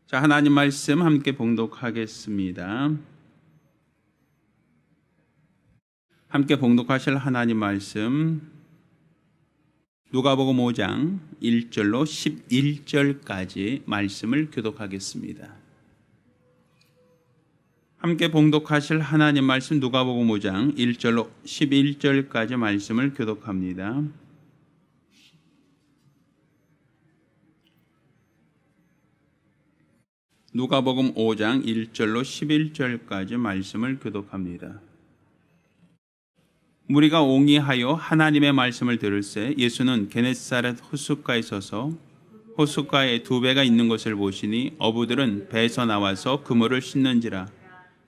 자, 하나님 말씀 함께 봉독하겠습니다. 함께 봉독하실 하나님 말씀 누가복음 5장 1절로 11절까지 말씀을 교독하겠습니다. 함께 봉독하실 하나님 말씀 누가복음 5장 1절로 11절까지 말씀을 교독합니다. 누가복음 5장 1절로 11절까지 말씀을 교독합니다. 무리가 옹이하여 하나님의 말씀을 들을새 예수는 게네사렛 호숫가에 서서 호숫가에 두 배가 있는 것을 보시니 어부들은 배에서 나와서 그물을 씻는지라.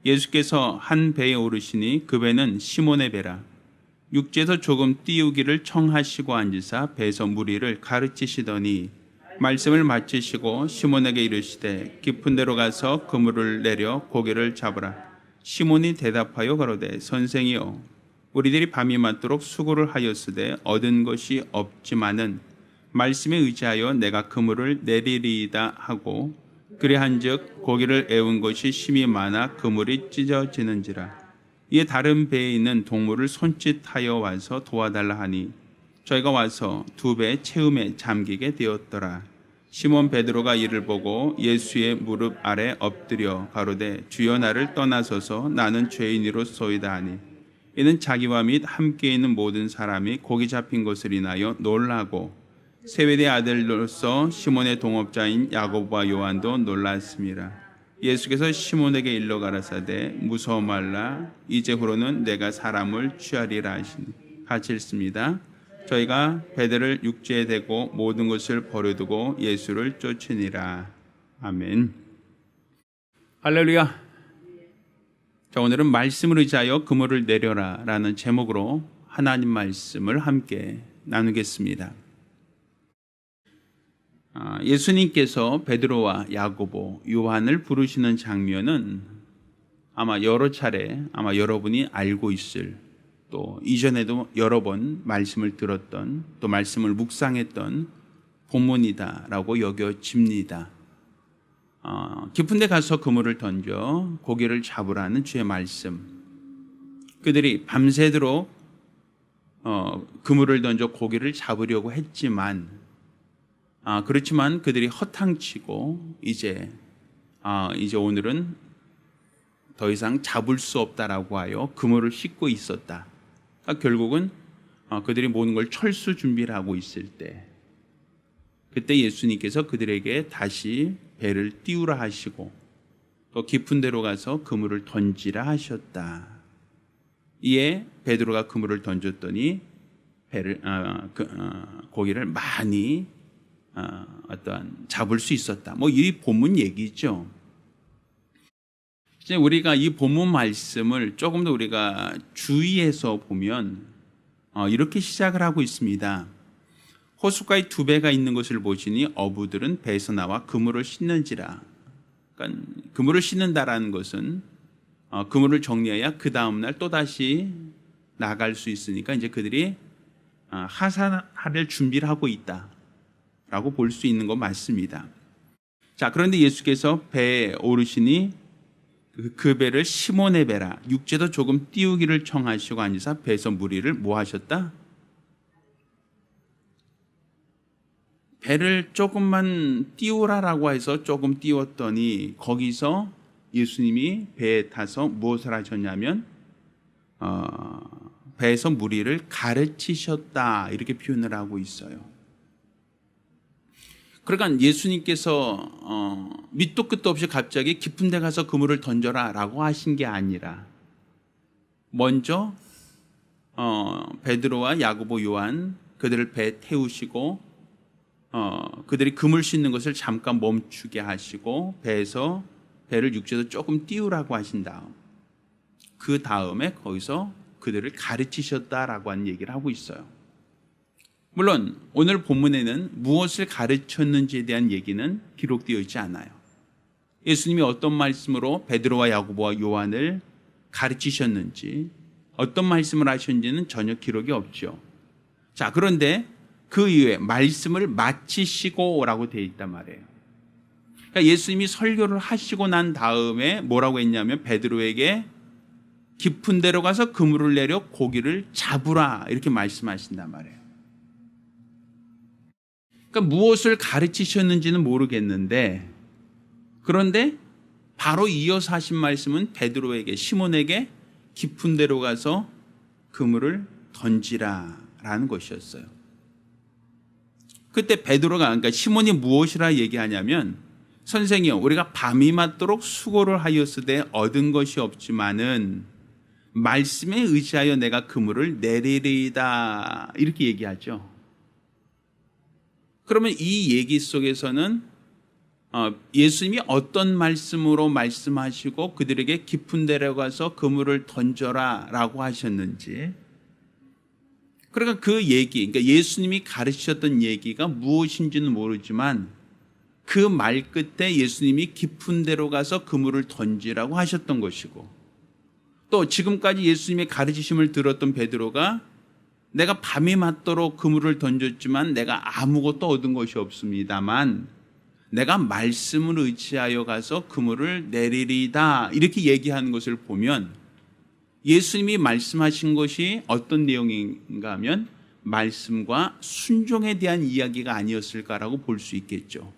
예수께서 한 배에 오르시니 그 배는 시몬의 배라. 육지에서 조금 띄우기를 청하시고 앉으사 배에서 무리를 가르치시더니 말씀을 마치시고 시몬에게 이르시되 깊은 데로 가서 그물을 내려 고기를 잡으라. 시몬이 대답하여 가로되 선생이여 우리들이 밤이 맞도록 수고를 하였으되 얻은 것이 없지만은 말씀에 의지하여 내가 그물을 내리리이다 하고 그리한즉 고기를 애운 것이 심히 많아 그물이 찢어지는지라. 이에 다른 배에 있는 동물을 손짓하여 와서 도와달라 하니 저희가 와서 두 배 채움에 잠기게 되었더라. 시몬 베드로가 이를 보고 예수의 무릎 아래 엎드려 가로되 주여 나를 떠나소서 나는 죄인이로소이다 하니 이는 자기와 및 함께 있는 모든 사람이 고기 잡힌 것을 인하여 놀라고 세베대 아들로서 시몬의 동업자인 야고보와 요한도 놀랐습니다. 예수께서 시몬에게 일러 가라사대 무서워 말라 이제후로는 내가 사람을 취하리라 하시니 같이 읽습니다. 저희가 배들을 육지에 대고 모든 것을 버려두고 예수를 쫓으니라. 아멘. 할렐루야. 자, 오늘은 말씀을 의지하여 그물을 내려라 라는 제목으로 하나님 말씀을 함께 나누겠습니다. 예수님께서 베드로와 야고보, 요한을 부르시는 장면은 아마 여러 차례 여러분이 알고 있을, 또 이전에도 여러 번 말씀을 들었던, 또 말씀을 묵상했던 본문이다라고 여겨집니다. 깊은 데 가서 그물을 던져 고기를 잡으라는 주의 말씀. 그들이 밤새도록 그물을 던져 고기를 잡으려고 했지만 그렇지만 그들이 허탕치고 이제 오늘은 더 이상 잡을 수 없다라고 하여 그물을 싣고 있었다. 그러니까 결국은 그들이 모든 걸 철수 준비를 하고 있을 때 그때 예수님께서 그들에게 다시 배를 띄우라 하시고 또 깊은 데로 가서 그물을 던지라 하셨다. 이에 베드로가 그물을 던졌더니 고기를 많이 잡을 수 있었다. 이 본문 얘기죠. 이제 우리가 이 본문 말씀을 조금 더 우리가 주의해서 보면 이렇게 시작을 하고 있습니다. 호숫가에 두 배가 있는 것을 보시니 어부들은 배에서 나와 그물을 씻는지라. 그러니까 그물을 씻는다라는 것은 그물을 정리해야 그 다음 날 또 다시 나갈 수 있으니까 이제 그들이 하산할 준비를 하고 있다라고 볼 수 있는 것 맞습니다. 자, 그런데 예수께서 배에 오르시니 그 배를 시몬의 배라. 육지에도 조금 띄우기를 청하시고 앉으사 배에서 무리를 뭐 하셨다? 배를 조금만 띄우라라고 해서 조금 띄웠더니 거기서 예수님이 배에 타서 무엇을 하셨냐면 배에서 무리를 가르치셨다 이렇게 표현을 하고 있어요. 그러니까 예수님께서 밑도 끝도 없이 갑자기 깊은 데 가서 그물을 던져라 라고 하신 게 아니라 먼저 베드로와 야고보, 요한 그들을 배에 태우시고 그들이 그물 씻는 것을 잠깐 멈추게 하시고 배에서 배를 육지에서 조금 띄우라고 하신 다음 그 다음에 거기서 그들을 가르치셨다라고 하는 얘기를 하고 있어요. 물론 오늘 본문에는 무엇을 가르쳤는지에 대한 얘기는 기록되어 있지 않아요. 예수님이 어떤 말씀으로 베드로와 야고보와 요한을 가르치셨는지 어떤 말씀을 하셨는지는 전혀 기록이 없죠. 자, 그런데 그 이후에 말씀을 마치시고라고 되어 있단 말이에요. 그러니까 그러니까 예수님이 설교를 하시고 난 다음에 뭐라고 했냐면 베드로에게 깊은 데로 가서 그물을 내려 고기를 잡으라 이렇게 말씀하신단 말이에요. 그러니까 무엇을 가르치셨는지는 모르겠는데, 그런데 바로 이어서 하신 말씀은 베드로에게, 시몬에게 깊은 데로 가서 그물을 던지라라는 것이었어요. 그때 베드로가, 그러니까 시몬이 무엇이라 얘기하냐면, 선생이여 우리가 밤이 맞도록 수고를 하였으되 얻은 것이 없지만은 말씀에 의지하여 내가 그물을 내리리이다 이렇게 얘기하죠. 그러면 이 얘기 속에서는 예수님이 어떤 말씀으로 말씀하시고 그들에게 깊은 데로 가서 그물을 던져라 라고 하셨는지, 그러니까 그 얘기, 그러니까 예수님이 가르치셨던 얘기가 무엇인지는 모르지만 그 말 끝에 예수님이 깊은 데로 가서 그물을 던지라고 하셨던 것이고, 또 지금까지 예수님의 가르치심을 들었던 베드로가 내가 밤이 맞도록 그물을 던졌지만 내가 아무것도 얻은 것이 없습니다만 내가 말씀을 의지하여 가서 그물을 내리리다 이렇게 얘기하는 것을 보면 예수님이 말씀하신 것이 어떤 내용인가 하면 말씀과 순종에 대한 이야기가 아니었을까라고 볼 수 있겠죠.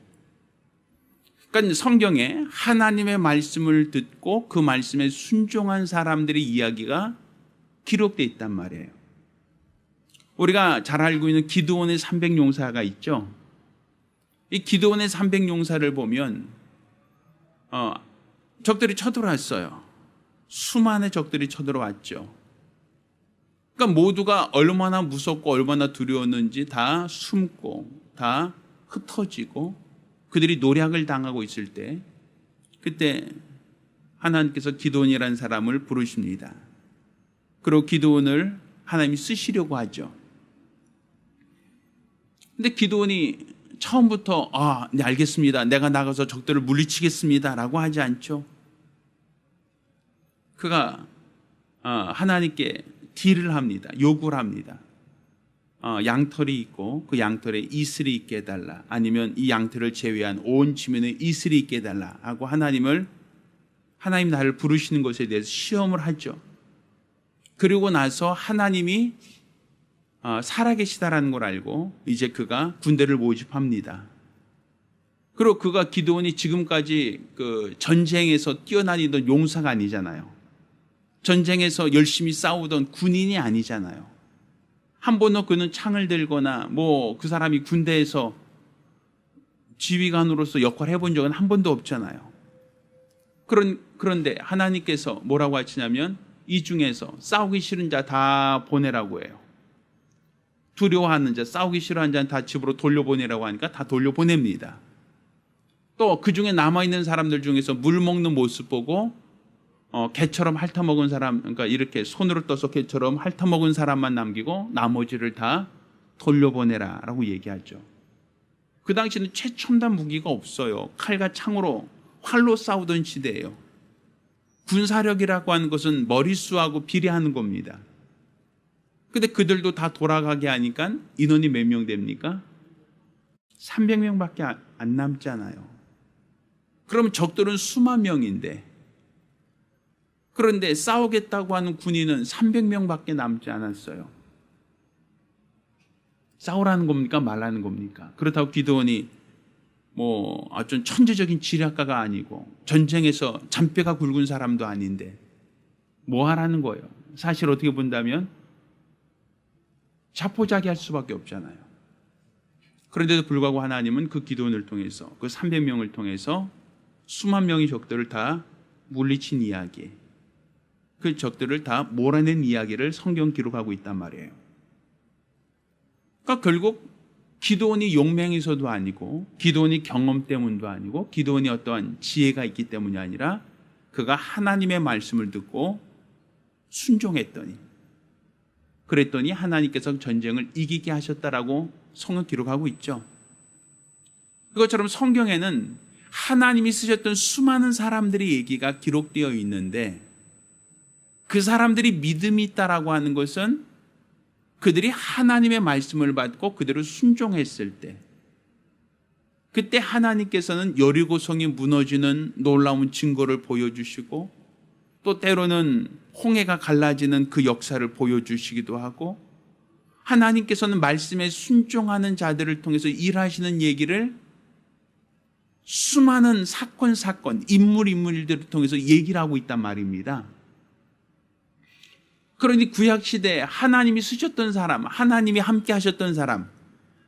그러니까 성경에 하나님의 말씀을 듣고 그 말씀에 순종한 사람들의 이야기가 기록되어 있단 말이에요. 우리가 잘 알고 있는 기드온의 300용사가 있죠. 이 기드온의 300용사를 보면 적들이 쳐들어왔어요. 수많은 적들이 쳐들어왔죠. 그러니까 모두가 얼마나 무섭고 얼마나 두려웠는지 다 숨고 다 흩어지고 그들이 노략을 당하고 있을 때, 그때 하나님께서 기드온이라는 사람을 부르십니다. 그리고 기드온을 하나님이 쓰시려고 하죠. 근데 기드온이 처음부터 네 알겠습니다, 내가 나가서 적들을 물리치겠습니다 라고 하지 않죠. 그가 하나님께 딜을 합니다. 요구를 합니다. 양털이 있고 그 양털에 이슬이 있게 해달라, 아니면 이 양털을 제외한 온 지면에 이슬이 있게 해달라 하고 하나님 나를 부르시는 것에 대해서 시험을 하죠. 그리고 나서 하나님이 살아계시다라는 걸 알고 이제 그가 군대를 모집합니다. 그리고 그가 기드온이 지금까지 그 전쟁에서 뛰어다니던 용사가 아니잖아요. 전쟁에서 열심히 싸우던 군인이 아니잖아요. 한 번도 그는 창을 들거나 그 사람이 군대에서 지휘관으로서 역할을 해본 적은 한 번도 없잖아요. 그런데 하나님께서 뭐라고 하시냐면 이 중에서 싸우기 싫은 자 다 보내라고 해요. 두려워하는 자, 싸우기 싫어하는 자는 다 집으로 돌려보내라고 하니까 다 돌려보냅니다. 또 그 중에 남아있는 사람들 중에서 물 먹는 모습 보고 개처럼 핥아먹은 사람, 그러니까 이렇게 손으로 떠서 개처럼 핥아먹은 사람만 남기고 나머지를 다 돌려보내라 라고 얘기하죠. 그 당시에는 최첨단 무기가 없어요. 칼과 창으로, 활로 싸우던 시대예요. 군사력이라고 하는 것은 머릿수하고 비례하는 겁니다. 근데 그들도 다 돌아가게 하니까 인원이 몇 명 됩니까? 300명밖에 안 남잖아요. 그러면 적들은 수만 명인데, 그런데 싸우겠다고 하는 군인은 300명밖에 남지 않았어요. 싸우라는 겁니까? 말라는 겁니까? 그렇다고 기드온이 좀 천재적인 지략가가 아니고 전쟁에서 잔뼈가 굵은 사람도 아닌데 뭐 하라는 거예요? 사실 어떻게 본다면 자포자기할 수밖에 없잖아요. 그런데도 불구하고 하나님은 그 기드온을 통해서, 그 300명을 통해서 수만 명의 적들을 다 물리친 이야기, 그 적들을 다 몰아낸 이야기를 성경 기록하고 있단 말이에요. 그러니까 결국 기드온이 용맹에서도 아니고 기드온이 경험 때문도 아니고 기드온이 어떠한 지혜가 있기 때문이 아니라 그가 하나님의 말씀을 듣고 순종했더니, 그랬더니 하나님께서 전쟁을 이기게 하셨다라고 성경 기록하고 있죠. 그것처럼 성경에는 하나님이 쓰셨던 수많은 사람들의 얘기가 기록되어 있는데, 그 사람들이 믿음이 있다라고 하는 것은 그들이 하나님의 말씀을 받고 그대로 순종했을 때, 그때 하나님께서는 여리고성이 무너지는 놀라운 증거를 보여주시고 또 때로는 홍해가 갈라지는 그 역사를 보여주시기도 하고 하나님께서는 말씀에 순종하는 자들을 통해서 일하시는 얘기를 수많은 사건, 인물들을 통해서 얘기를 하고 있단 말입니다. 그러니 구약시대에 하나님이 쓰셨던 사람, 하나님이 함께 하셨던 사람,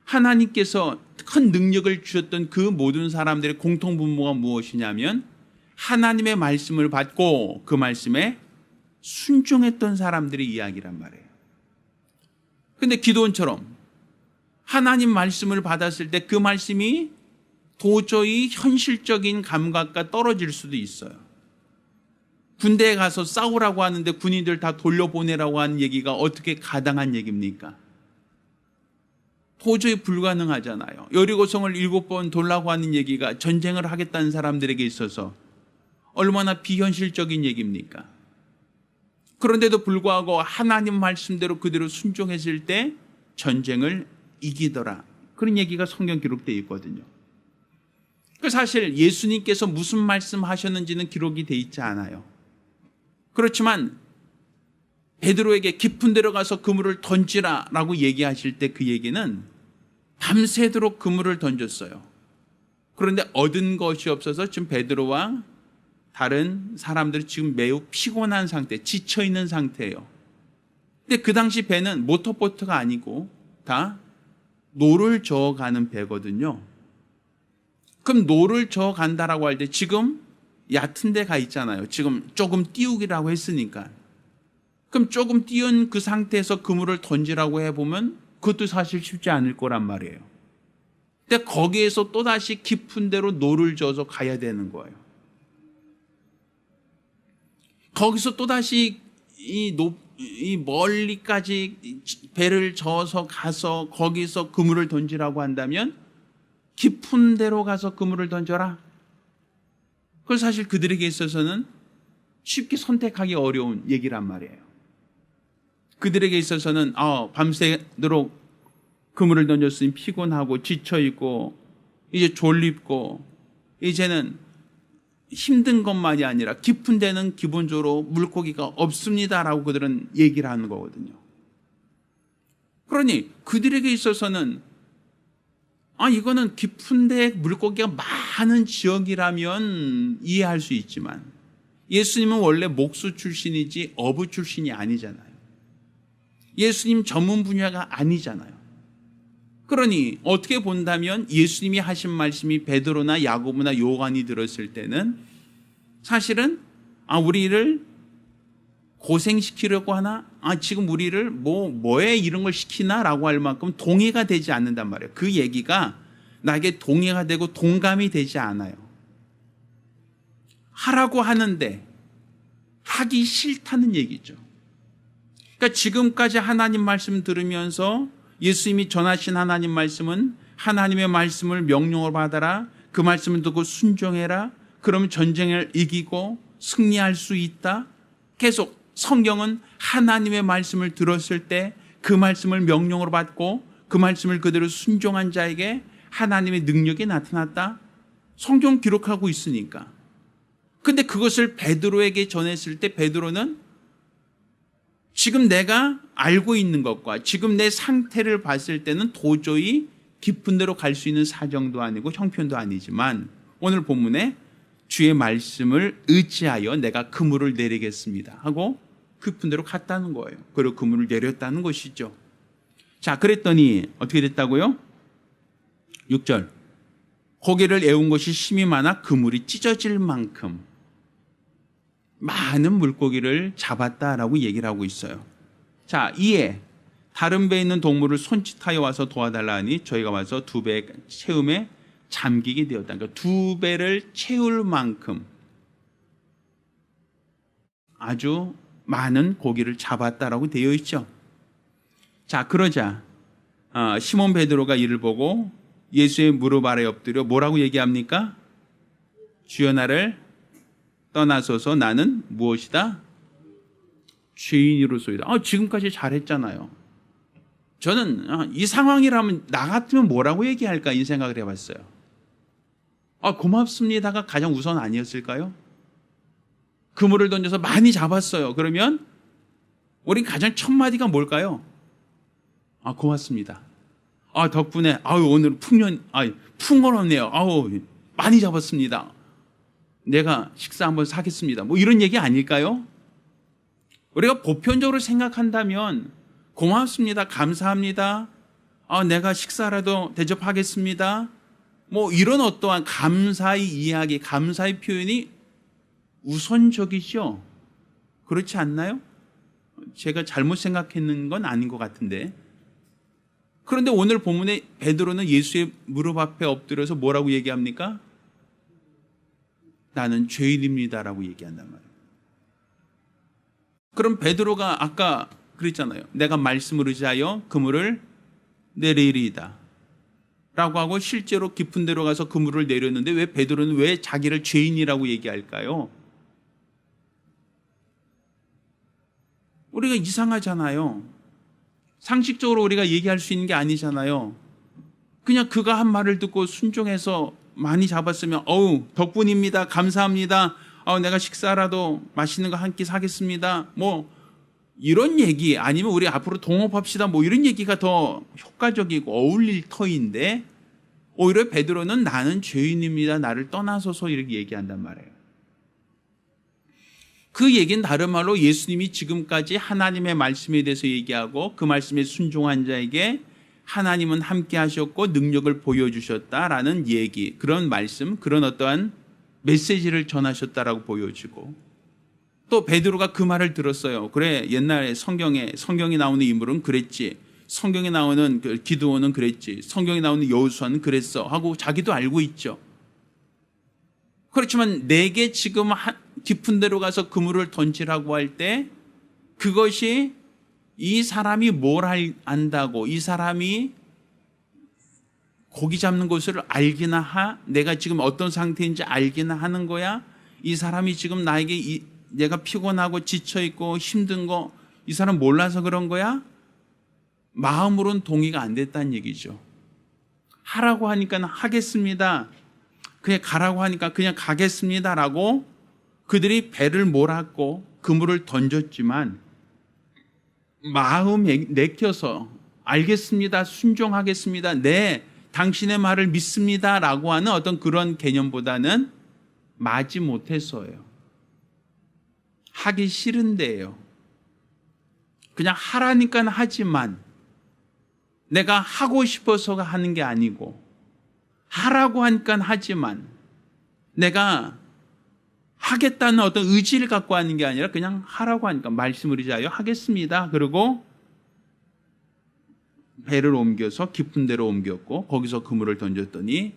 하나님께서 큰 능력을 주셨던 그 모든 사람들의 공통분모가 무엇이냐면 하나님의 말씀을 받고 그 말씀에 순종했던 사람들의 이야기란 말이에요. 근데 기도원처럼 하나님 말씀을 받았을 때 그 말씀이 도저히 현실적인 감각과 떨어질 수도 있어요. 군대에 가서 싸우라고 하는데 군인들 다 돌려보내라고 하는 얘기가 어떻게 가당한 얘기입니까? 도저히 불가능하잖아요. 여리고성을 7번 돌라고 하는 얘기가 전쟁을 하겠다는 사람들에게 있어서 얼마나 비현실적인 얘기입니까? 그런데도 불구하고 하나님 말씀대로 그대로 순종했을 때 전쟁을 이기더라. 그런 얘기가 성경 기록되어 있거든요. 사실 예수님께서 무슨 말씀하셨는지는 기록이 되어 있지 않아요. 그렇지만 베드로에게 깊은 데로 가서 그물을 던지라라고 얘기하실 때 그 얘기는 밤새도록 그물을 던졌어요. 그런데 얻은 것이 없어서 지금 베드로와 다른 사람들이 지금 매우 피곤한 상태, 지쳐있는 상태예요. 근데 그 당시 배는 모터보트가 아니고 다 노를 저어가는 배거든요. 그럼 노를 저어간다라고 할 때 지금 얕은 데 가 있잖아요. 지금 조금 띄우기라고 했으니까. 그럼 조금 띄운 그 상태에서 그물을 던지라고 해보면 그것도 사실 쉽지 않을 거란 말이에요. 근데 거기에서 또다시 깊은 데로 노를 저어서 가야 되는 거예요. 거기서 또다시 이 멀리까지 배를 저어서 가서 거기서 그물을 던지라고 한다면 깊은 데로 가서 그물을 던져라. 그건 사실 그들에게 있어서는 쉽게 선택하기 어려운 얘기란 말이에요. 그들에게 있어서는 밤새도록 그물을 던졌으니 피곤하고 지쳐있고 이제 졸립고 이제는 힘든 것만이 아니라 깊은 데는 기본적으로 물고기가 없습니다라고 그들은 얘기를 하는 거거든요. 그러니 그들에게 있어서는 이거는 깊은 데 물고기가 많은 지역이라면 이해할 수 있지만 예수님은 원래 목수 출신이지 어부 출신이 아니잖아요. 예수님 전문 분야가 아니잖아요. 그러니 어떻게 본다면 예수님이 하신 말씀이 베드로나 야고보나 요한이 들었을 때는 사실은 우리를 고생시키려고 하나? 지금 우리를 뭐에 이런 걸 시키나라고 할 만큼 동의가 되지 않는단 말이에요. 그 얘기가 나에게 동의가 되고 동감이 되지 않아요. 하라고 하는데 하기 싫다는 얘기죠. 그러니까 지금까지 하나님 말씀 들으면서 예수님이 전하신 하나님 말씀은 하나님의 말씀을 명령으로 받아라. 그 말씀을 듣고 순종해라. 그러면 전쟁을 이기고 승리할 수 있다. 계속 성경은 하나님의 말씀을 들었을 때 그 말씀을 명령으로 받고 그 말씀을 그대로 순종한 자에게 하나님의 능력이 나타났다. 성경 기록하고 있으니까. 근데 그것을 베드로에게 전했을 때 베드로는 지금 내가 알고 있는 것과 지금 내 상태를 봤을 때는 도저히 깊은 데로 갈 수 있는 사정도 아니고 형편도 아니지만 오늘 본문에 주의 말씀을 의지하여 내가 그물을 내리겠습니다 하고 깊은 데로 갔다는 거예요. 그리고 그물을 내렸다는 것이죠. 자, 그랬더니 어떻게 됐다고요? 6절. 고개를 애운 것이 심이 많아 그물이 찢어질 만큼 많은 물고기를 잡았다라고 얘기를 하고 있어요. 자, 이에 다른 배에 있는 동물을 손짓하여 와서 도와달라 하니 저희가 와서 2배 채움에 잠기게 되었다. 그러니까 2배를 채울 만큼 아주 많은 고기를 잡았다라고 되어 있죠. 자, 그러자 시몬 베드로가 이를 보고 예수의 무릎 아래 엎드려 뭐라고 얘기합니까? 주여 나를 떠나소서 나는 무엇이다? 죄인이로소이다. 지금까지 잘했잖아요. 저는 이 상황이라면 나 같으면 뭐라고 얘기할까 이 생각을 해봤어요. 고맙습니다가 가장 우선 아니었을까요? 그물을 던져서 많이 잡았어요. 그러면 우리 가장 첫 마디가 뭘까요? 고맙습니다. 덕분에 오늘 풍요롭네요. 많이 잡았습니다. 내가 식사 한번 사겠습니다. 이런 얘기 아닐까요? 우리가 보편적으로 생각한다면 고맙습니다. 감사합니다. 내가 식사라도 대접하겠습니다. 이런 어떠한 감사의 이야기, 감사의 표현이 우선적이죠. 그렇지 않나요? 제가 잘못 생각했는 건 아닌 것 같은데. 그런데 오늘 본문에 베드로는 예수의 무릎 앞에 엎드려서 뭐라고 얘기합니까? 나는 죄인입니다라고 얘기한단 말이에요. 그럼 베드로가 아까 그랬잖아요. 내가 말씀을 의지하여 그물을 내리리이다 라고 하고 실제로 깊은 데로 가서 그물을 내렸는데 왜 베드로는 왜 자기를 죄인이라고 얘기할까요? 우리가 이상하잖아요. 상식적으로 우리가 얘기할 수 있는 게 아니잖아요. 그냥 그가 한 말을 듣고 순종해서 많이 잡았으면 덕분입니다. 감사합니다. 내가 식사라도 맛있는 거 한 끼 사겠습니다. 이런 얘기 아니면 우리 앞으로 동업합시다. 이런 얘기가 더 효과적이고 어울릴 터인데 오히려 베드로는 나는 죄인입니다. 나를 떠나소서 이렇게 얘기한단 말이에요. 그 얘기는 다른 말로 예수님이 지금까지 하나님의 말씀에 대해서 얘기하고 그 말씀에 순종한 자에게 하나님은 함께 하셨고 능력을 보여주셨다라는 얘기, 그런 말씀, 그런 어떠한 메시지를 전하셨다라고 보여지고 또 베드로가 그 말을 들었어요. 그래, 옛날에 성경에 나오는 인물은 그랬지. 성경에 나오는 기드온은 그랬지. 성경에 나오는 여호수아는 그랬어 하고 자기도 알고 있죠. 그렇지만 내게 지금 깊은 데로 가서 그물을 던지라고 할 때 그것이 이 사람이 뭘 안다고, 이 사람이 고기 잡는 것을 알기나 내가 지금 어떤 상태인지 알기나 하는 거야? 이 사람이 지금 나에게 내가 피곤하고 지쳐있고 힘든 거 이 사람 몰라서 그런 거야? 마음으로는 동의가 안 됐다는 얘기죠. 하라고 하니까 하겠습니다. 그냥 가라고 하니까 그냥 가겠습니다라고 그들이 배를 몰았고 그물을 던졌지만 마음에 내켜서 알겠습니다. 순종하겠습니다. 네, 당신의 말을 믿습니다라고 하는 어떤 그런 개념보다는 마지 못해서예요. 하기 싫은데요. 그냥 하라니까 하지만 내가 하고 싶어서가 하는 게 아니고 하라고 하니까 하지만 내가 하겠다는 어떤 의지를 갖고 하는 게 아니라 그냥 하라고 하니까 말씀을 의지하여 하겠습니다. 그리고 배를 옮겨서 깊은 데로 옮겼고 거기서 그물을 던졌더니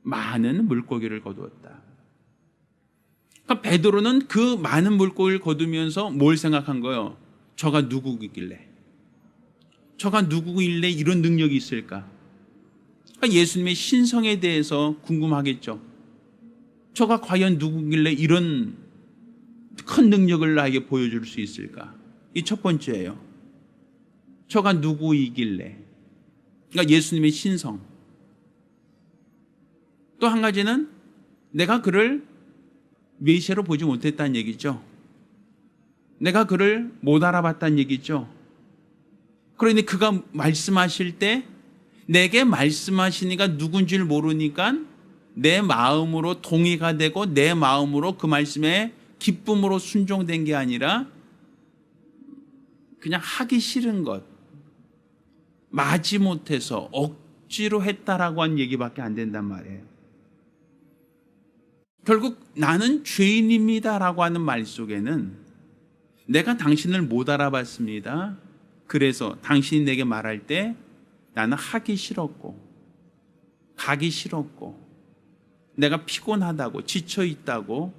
많은 물고기를 거두었다. 그러니까 베드로는 그 많은 물고기를 거두면서 뭘 생각한 거예요? 저가 누구길래 이런 능력이 있을까? 그러니까 예수님의 신성에 대해서 궁금하겠죠. 저가 과연 누구길래 이런 큰 능력을 나에게 보여줄 수 있을까? 이 첫 번째예요. 저가 누구이길래. 그러니까 예수님의 신성. 또 한 가지는 내가 그를 메시아로 보지 못했다는 얘기죠. 내가 그를 못 알아봤다는 얘기죠. 그러니 그가 말씀하실 때 내게 말씀하시니까 누군지를 모르니까 내 마음으로 동의가 되고 내 마음으로 그 말씀에 기쁨으로 순종된 게 아니라 그냥 하기 싫은 것, 마지 못해서 억지로 했다라고 한 얘기밖에 안 된단 말이에요. 결국 나는 죄인입니다라고 하는 말 속에는 내가 당신을 못 알아봤습니다. 그래서 당신이 내게 말할 때 나는 하기 싫었고 가기 싫었고 내가 피곤하다고 지쳐있다고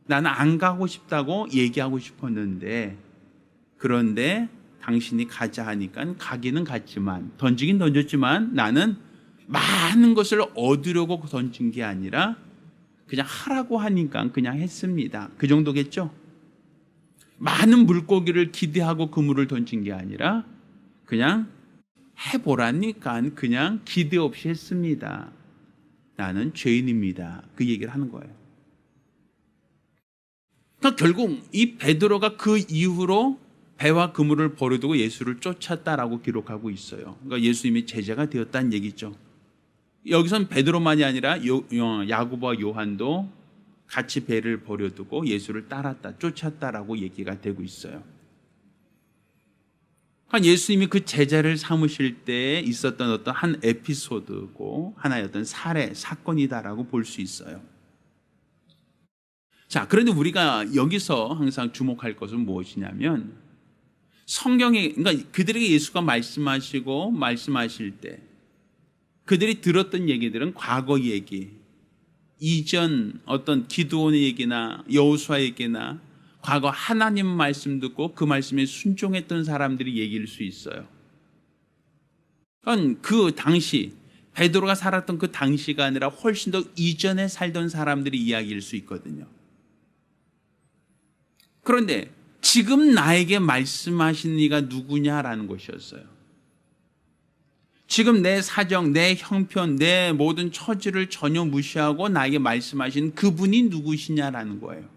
나는 안 가고 싶다고 얘기하고 싶었는데 그런데 당신이 가자 하니까 가기는 갔지만 던지긴 던졌지만 나는 많은 것을 얻으려고 던진 게 아니라 그냥 하라고 하니까 그냥 했습니다. 그 정도겠죠? 많은 물고기를 기대하고 그물을 던진 게 아니라 그냥 해보라니까 그냥 기대 없이 했습니다. 나는 죄인입니다. 그 얘기를 하는 거예요. 그러니까 결국 이 베드로가 그 이후로 배와 그물을 버려두고 예수를 쫓았다라고 기록하고 있어요. 그러니까 예수님이 제자가 되었다는 얘기죠. 여기선 베드로만이 아니라 야고보와 요한도 같이 배를 버려두고 예수를 따랐다, 쫓았다라고 얘기가 되고 있어요. 그러니까 예수님이 그 제자를 삼으실 때 있었던 어떤 한 에피소드고 하나의 어떤 사례, 사건이다라고 볼 수 있어요. 자, 그런데 우리가 여기서 항상 주목할 것은 무엇이냐면 성경에, 그러니까 그들에게 예수가 말씀하실 때 그들이 들었던 얘기들은 과거 얘기, 이전 어떤 기드온의 얘기나 여호수아의 얘기나 과거 하나님 말씀 듣고 그 말씀에 순종했던 사람들이 얘기일 수 있어요. 그건 그 당시 베드로가 살았던 그 당시가 아니라 훨씬 더 이전에 살던 사람들이 이야기일 수 있거든요. 그런데 지금 나에게 말씀하시는 이가 누구냐라는 것이었어요. 지금 내 사정, 내 형편, 내 모든 처지를 전혀 무시하고 나에게 말씀하신 그분이 누구시냐라는 거예요.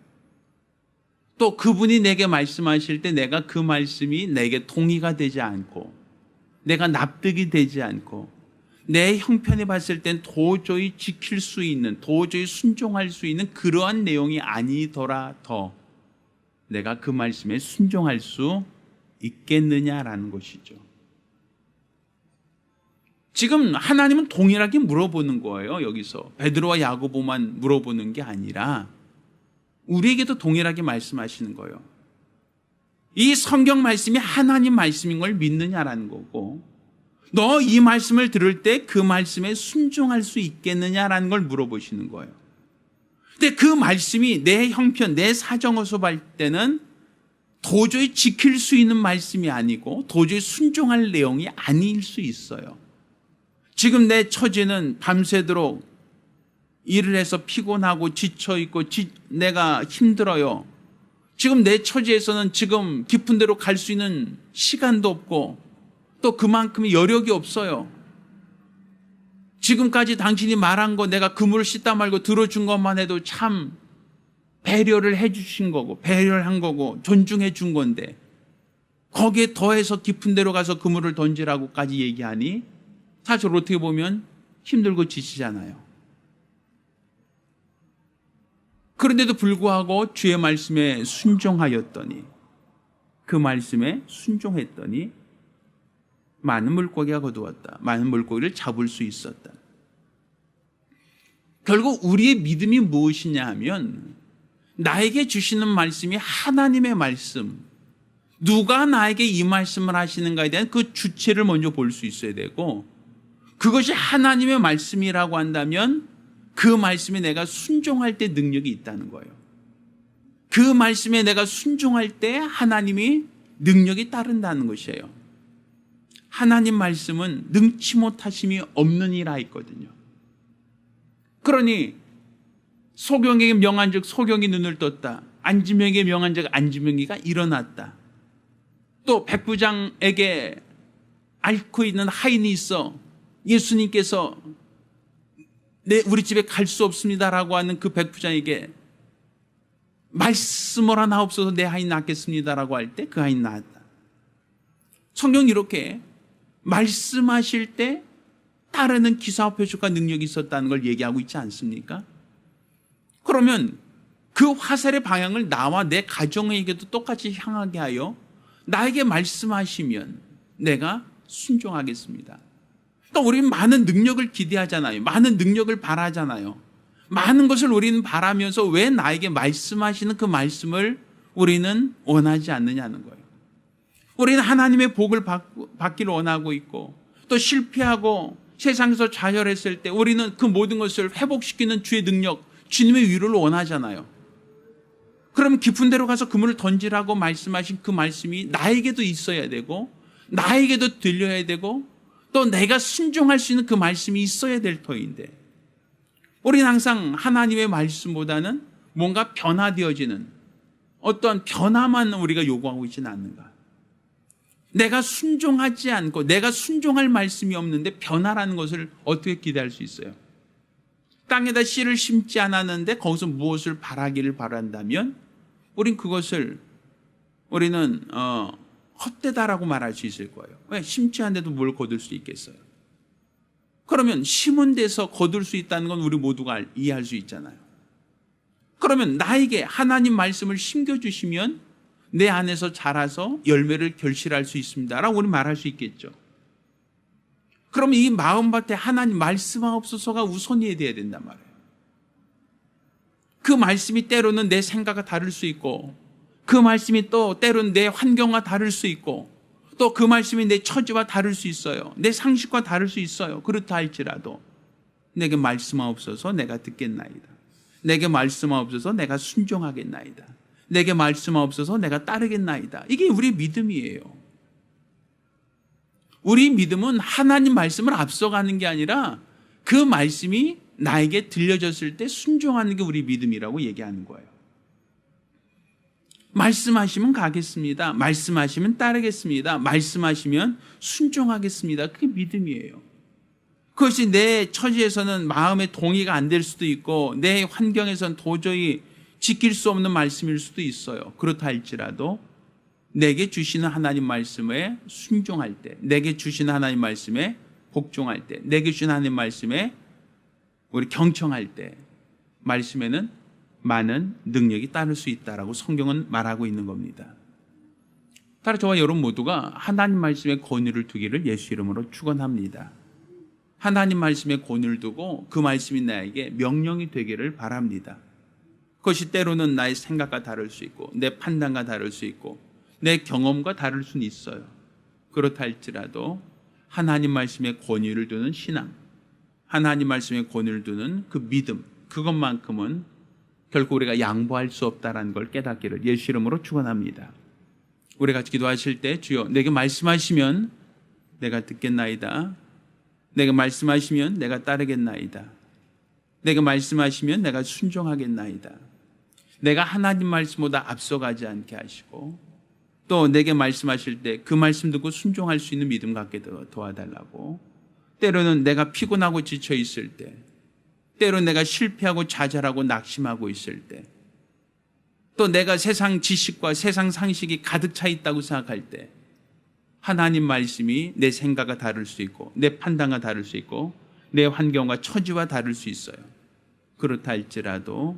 또 그분이 내게 말씀하실 때 내가 그 말씀이 내게 동의가 되지 않고 내가 납득이 되지 않고 내 형편에 봤을 땐 도저히 지킬 수 있는, 도저히 순종할 수 있는 그러한 내용이 아니더라도 내가 그 말씀에 순종할 수 있겠느냐라는 것이죠. 지금 하나님은 동일하게 물어보는 거예요. 여기서 베드로와 야고보만 물어보는 게 아니라 우리에게도 동일하게 말씀하시는 거예요. 이 성경 말씀이 하나님 말씀인 걸 믿느냐라는 거고, 너 이 말씀을 들을 때 그 말씀에 순종할 수 있겠느냐라는 걸 물어보시는 거예요. 근데 그 말씀이 내 형편, 내 사정에서 볼 때는 도저히 지킬 수 있는 말씀이 아니고 도저히 순종할 내용이 아닐 수 있어요. 지금 내 처지는 밤새도록 일을 해서 피곤하고 지쳐있고 내가 힘들어요. 지금 내 처지에서는 지금 깊은 데로 갈 수 있는 시간도 없고 또 그만큼의 여력이 없어요. 지금까지 당신이 말한 거 내가 그물을 씻다 말고 들어준 것만 해도 참 배려를 해주신 거고 배려를 한 거고 존중해 준 건데 거기에 더해서 깊은 데로 가서 그물을 던지라고까지 얘기하니 사실 어떻게 보면 힘들고 지치잖아요. 그런데도 불구하고 주의 말씀에 순종하였더니 그 말씀에 순종했더니 많은 물고기가 거두었다. 많은 물고기를 잡을 수 있었다. 결국 우리의 믿음이 무엇이냐 하면 나에게 주시는 말씀이 하나님의 말씀, 누가 나에게 이 말씀을 하시는가에 대한 그 주체를 먼저 볼 수 있어야 되고 그것이 하나님의 말씀이라고 한다면 그 말씀에 내가 순종할 때 능력이 있다는 거예요. 그 말씀에 내가 순종할 때 하나님이 능력이 따른다는 것이에요. 하나님 말씀은 능치 못하심이 없는 이라 했거든요. 그러니 소경에게 명한 즉 소경이 눈을 떴다. 안지명에게 명한 즉 안지명이가 일어났다. 또 백부장에게 앓고 있는 하인이 있어 예수님께서 우리 집에 갈 수 없습니다라고 하는 그 백부장에게 말씀을 하나 없어서 내 하인 낫겠습니다라고 할 때 그 하인 나았다. 성경이 이렇게 말씀하실 때 따르는 기사와 표적과 능력이 있었다는 걸 얘기하고 있지 않습니까? 그러면 그 화살의 방향을 나와 내 가정에게도 똑같이 향하게 하여 나에게 말씀하시면 내가 순종하겠습니다. 또 우리는 많은 능력을 기대하잖아요. 많은 능력을 바라잖아요. 많은 것을 우리는 바라면서 왜 나에게 말씀하시는 그 말씀을 우리는 원하지 않느냐는 거예요. 우리는 하나님의 복을 받기를 원하고 있고 또 실패하고 세상에서 좌절했을 때 우리는 그 모든 것을 회복시키는 주의 능력, 주님의 위로를 원하잖아요. 그럼 깊은 데로 가서 그물을 던지라고 말씀하신 그 말씀이 나에게도 있어야 되고 나에게도 들려야 되고 또 내가 순종할 수 있는 그 말씀이 있어야 될 터인데 우리는 항상 하나님의 말씀보다는 뭔가 변화되어지는 어떠한 변화만 우리가 요구하고 있지는 않는가. 내가 순종하지 않고 내가 순종할 말씀이 없는데 변화라는 것을 어떻게 기대할 수 있어요? 땅에다 씨를 심지 않았는데 거기서 무엇을 바라기를 바란다면 우린 그것을 우리는 헛되다라고 말할 수 있을 거예요. 왜? 심지 않은데도 뭘 거둘 수 있겠어요? 그러면 심은 데서 거둘 수 있다는 건 우리 모두가 이해할 수 있잖아요. 그러면 나에게 하나님 말씀을 심겨주시면 내 안에서 자라서 열매를 결실할 수 있습니다 라고 우리 말할 수 있겠죠. 그러면 이 마음밭에 하나님 말씀하옵소서가 우선이 돼야 된단 말이에요. 그 말씀이 때로는 내 생각과 다를 수 있고, 그 말씀이 또 때로는 내 환경과 다를 수 있고, 또 그 말씀이 내 처지와 다를 수 있어요. 내 상식과 다를 수 있어요. 그렇다 할지라도 내게 말씀하옵소서 내가 듣겠나이다. 내게 말씀하옵소서 내가 순종하겠나이다. 내게 말씀하옵소서 내가 따르겠나이다. 이게 우리의 믿음이에요. 우리 믿음은 하나님 말씀을 앞서가는 게 아니라 그 말씀이 나에게 들려졌을 때 순종하는 게 우리 믿음이라고 얘기하는 거예요. 말씀하시면 가겠습니다. 말씀하시면 따르겠습니다. 말씀하시면 순종하겠습니다. 그게 믿음이에요. 그것이 내 처지에서는 마음의 동의가 안 될 수도 있고 내 환경에서는 도저히 지킬 수 없는 말씀일 수도 있어요. 그렇다 할지라도 내게 주시는 하나님 말씀에 순종할 때, 내게 주시는 하나님 말씀에 복종할 때, 내게 주시는 하나님 말씀에 우리 경청할 때 말씀에는 많은 능력이 따를 수 있다라고 성경은 말하고 있는 겁니다. 따라 저와 여러분 모두가 하나님 말씀에 권위를 두기를 예수 이름으로 축원합니다. 하나님 말씀에 권위를 두고 그 말씀이 나에게 명령이 되기를 바랍니다. 그것이 때로는 나의 생각과 다를 수 있고 내 판단과 다를 수 있고 내 경험과 다를 수는 있어요. 그렇다 할지라도 하나님 말씀에 권위를 두는 신앙, 하나님 말씀에 권위를 두는 그 믿음, 그것만큼은 결코 우리가 양보할 수 없다는 걸 깨닫기를 예수 이름으로 축원합니다. 우리 같이 기도하실 때 주여 내게 말씀하시면 내가 듣겠나이다. 내가 말씀하시면 내가 따르겠나이다. 내가 말씀하시면 내가 순종하겠나이다. 내가 하나님 말씀보다 앞서가지 않게 하시고 또 내게 말씀하실 때 그 말씀 듣고 순종할 수 있는 믿음 갖게 도와달라고. 때로는 내가 피곤하고 지쳐 있을 때, 때로는 내가 실패하고 좌절하고 낙심하고 있을 때, 또 내가 세상 지식과 세상 상식이 가득 차 있다고 생각할 때 하나님 말씀이 내 생각과 다를 수 있고 내 판단과 다를 수 있고 내 환경과 처지와 다를 수 있어요. 그렇다 할지라도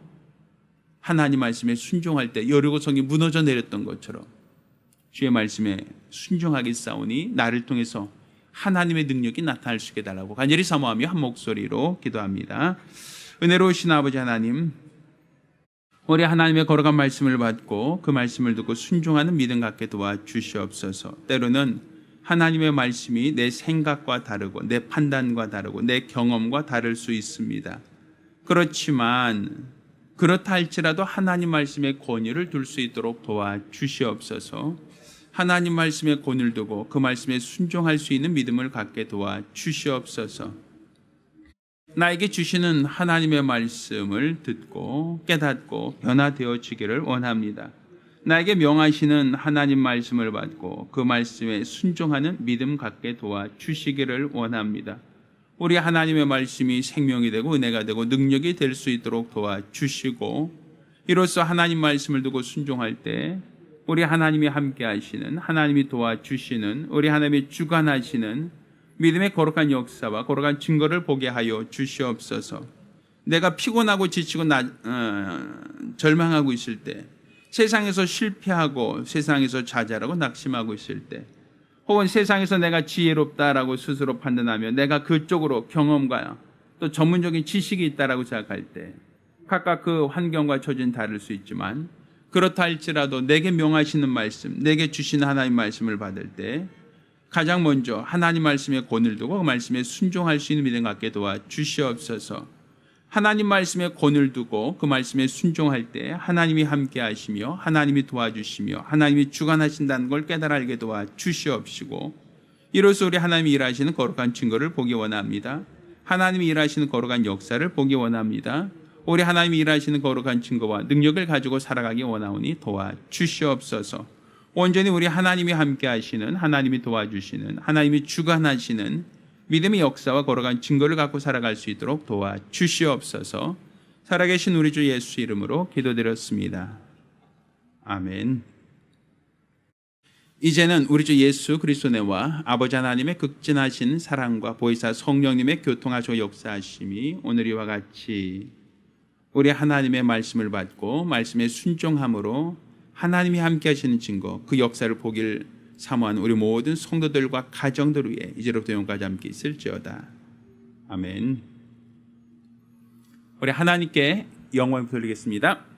하나님 말씀에 순종할 때 여리고성이 무너져 내렸던 것처럼 주의 말씀에 순종하게 싸우니 나를 통해서 하나님의 능력이 나타날 수 있게 해달라고 간절히 사모하며 한 목소리로 기도합니다. 은혜로우신 아버지 하나님, 우리 하나님의 거룩한 말씀을 받고 그 말씀을 듣고 순종하는 믿음 갖게 도와주시옵소서. 때로는 하나님의 말씀이 내 생각과 다르고 내 판단과 다르고 내 경험과 다를 수 있습니다. 그렇지만 그렇다 할지라도 하나님 말씀에 권위를 둘 수 있도록 도와주시옵소서. 하나님 말씀에 권위를 두고 그 말씀에 순종할 수 있는 믿음을 갖게 도와주시옵소서. 나에게 주시는 하나님의 말씀을 듣고 깨닫고 변화되어지기를 원합니다. 나에게 명하시는 하나님 말씀을 받고 그 말씀에 순종하는 믿음 갖게 도와주시기를 원합니다. 우리 하나님의 말씀이 생명이 되고 은혜가 되고 능력이 될 수 있도록 도와주시고, 이로써 하나님 말씀을 두고 순종할 때 우리 하나님이 함께 하시는, 하나님이 도와주시는, 우리 하나님이 주관하시는 믿음의 거룩한 역사와 거룩한 증거를 보게 하여 주시옵소서. 내가 피곤하고 지치고 절망하고 있을 때, 세상에서 실패하고 세상에서 좌절하고 낙심하고 있을 때, 혹은 세상에서 내가 지혜롭다라고 스스로 판단하며 내가 그쪽으로 경험과 또 전문적인 지식이 있다라고 생각할 때 각각 그 환경과 처지는 다를 수 있지만, 그렇다 할지라도 내게 명하시는 말씀, 내게 주시는 하나님 말씀을 받을 때 가장 먼저 하나님 말씀에 권위를 두고 그 말씀에 순종할 수 있는 믿음 갖게 도와주시옵소서. 하나님 말씀에 권위를 두고 그 말씀에 순종할 때 하나님이 함께 하시며 하나님이 도와주시며 하나님이 주관하신다는 걸 깨달아 알게 도와주시옵시고, 이로써 우리 하나님이 일하시는 거룩한 증거를 보기 원합니다. 하나님이 일하시는 거룩한 역사를 보기 원합니다. 우리 하나님이 일하시는 거룩한 증거와 능력을 가지고 살아가기 원하오니 도와주시옵소서. 온전히 우리 하나님이 함께 하시는, 하나님이 도와주시는, 하나님이 주관하시는 믿음의 역사와 걸어간 증거를 갖고 살아갈 수 있도록 도와 주시옵소서. 살아계신 우리 주 예수 이름으로 기도드렸습니다. 아멘. 이제는 우리 주 예수 그리스도의 은혜와 아버지 하나님의 극진하신 사랑과 보혜사 성령님의 교통하시고 역사하심이 오늘 이와 같이 우리 하나님의 말씀을 받고 말씀에 순종함으로 하나님이 함께 하시는 증거, 그 역사를 보길 사모한 우리 모든 성도들과 가정들 위해 이제로부터 영원까지 함께 있을지어다. 아멘. 우리 하나님께 영광을 돌리겠습니다.